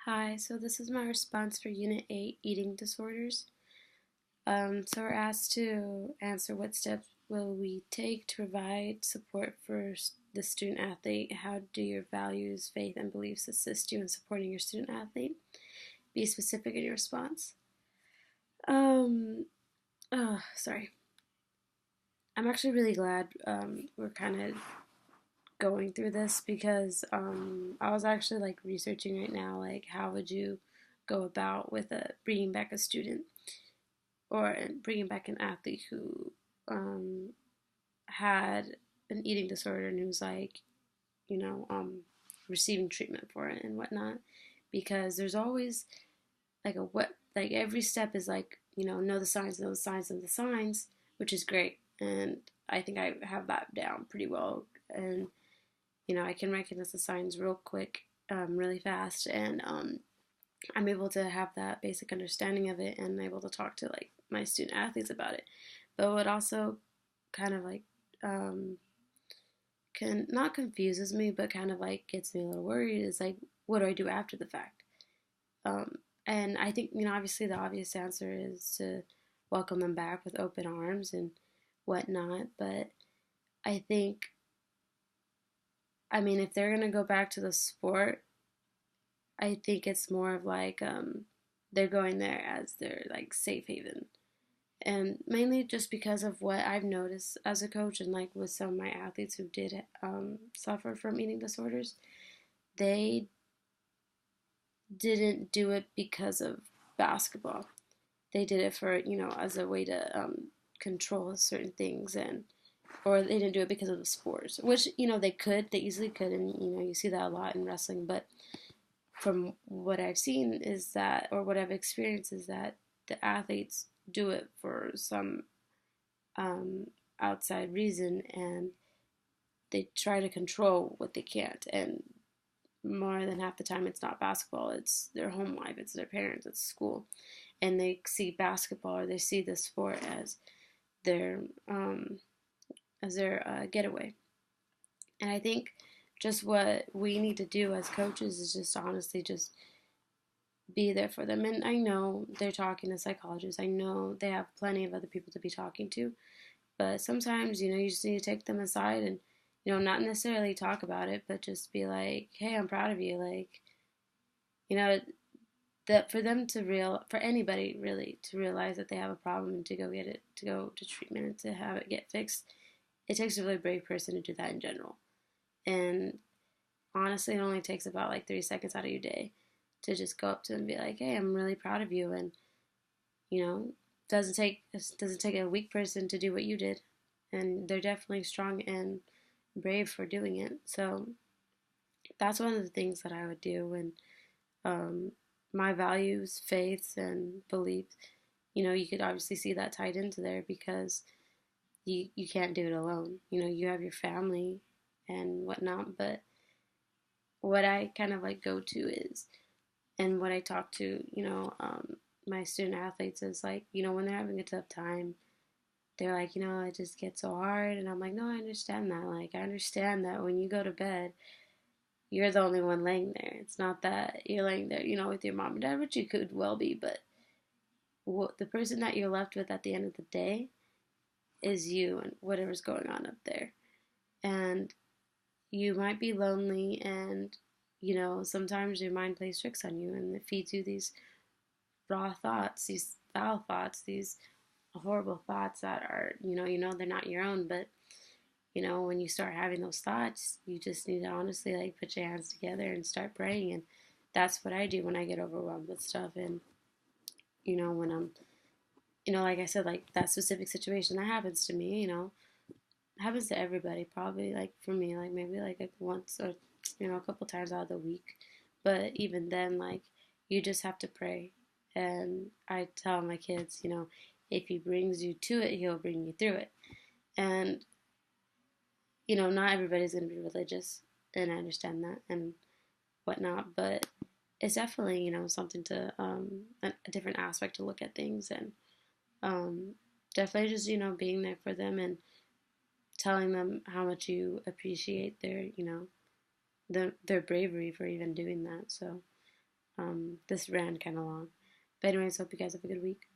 Hi, so this is my response for Unit 8, Eating Disorders. So we're asked to answer what steps will we take to provide support for the student athlete? How do your values, faith, and beliefs assist you in supporting your student athlete? Be specific in your response. Sorry. I'm actually really glad we're kind of going through this because I was actually like researching right now, like how would you go about with bringing back a student or bringing back an athlete who um, had an eating disorder and who's like, you know, receiving treatment for it and whatnot. Because there's always like like every step is like, know the signs, know the signs, know the signs, which is great. And I think I have that down pretty well. And, I can recognize the signs real quick, really fast. And I'm able to have that basic understanding of it and able to talk to like my student athletes about it. But what also kind of like can not confuses me, but kind of like gets me a little worried is like, what do I do after the fact? Um, and I think obviously the obvious answer is to welcome them back with open arms and whatnot. But I think, if they're gonna go back to the sport, I think it's more of like they're going there as their like safe haven, and mainly just because of what I've noticed as a coach and like with some of my athletes who did suffer from eating disorders, they didn't do it because of basketball. They did it for as a way to control certain things, and or they didn't do it because of the sports, which they easily could, and you see that a lot in wrestling. But from what I've seen is that, or what I've experienced is that the athletes do it for some um, outside reason, and they try to control what they can't. And more than half the time, it's not basketball; it's their home life, it's their parents, it's school, and they see basketball or they see the sport their um, as their getaway. And I think just what we need to do as coaches is just honestly just be there for them. And I know they're talking to psychologists. I know they have plenty of other people to be talking to. But sometimes, you just need to take them aside and, not necessarily talk about it, but just be like, hey, I'm proud of you. Like, you know, that for them to for anybody really to realize that they have a problem and to go get it, to go to treatment and to have it get fixed, it takes a really brave person to do that in general. And honestly, it only takes about like 3 seconds out of your day to just go up to them and be like, hey, I'm really proud of you. And, you know, doesn't take a weak person to do what you did. And they're definitely strong and brave for doing it. So that's one of the things that I would do. And um, my values, faiths, and beliefs, you could obviously see that tied into there because you can't do it alone. You have your family and whatnot, but what I kind of like go to is, and what I talk to, my student athletes is like, when they're having a tough time, they're like, it just gets so hard. And I'm like, no, I understand that. Like, I understand that when you go to bed, you're the only one laying there. It's not that you're laying there, with your mom and dad, which you could well be, but the person that you're left with at the end of the day is you and whatever's going on up there. And you might be lonely, and sometimes your mind plays tricks on you and it feeds you these raw thoughts, these foul thoughts, these horrible thoughts that are, they're not your own. But when you start having those thoughts, you just need to honestly like put your hands together and start praying. And that's what I do when I get overwhelmed with stuff. And when I'm, like I said, like that specific situation that happens to me, happens to everybody probably. Like for me, like maybe like once or a couple times out of the week. But even then, like you just have to pray. And I tell my kids, if he brings you to it, he'll bring you through it. And not everybody's going to be religious, and I understand that and whatnot, but it's definitely, something to, a different aspect to look at things. And um, definitely just, being there for them and telling them how much you appreciate their bravery for even doing that. So this ran kind of long. But anyways, hope you guys have a good week.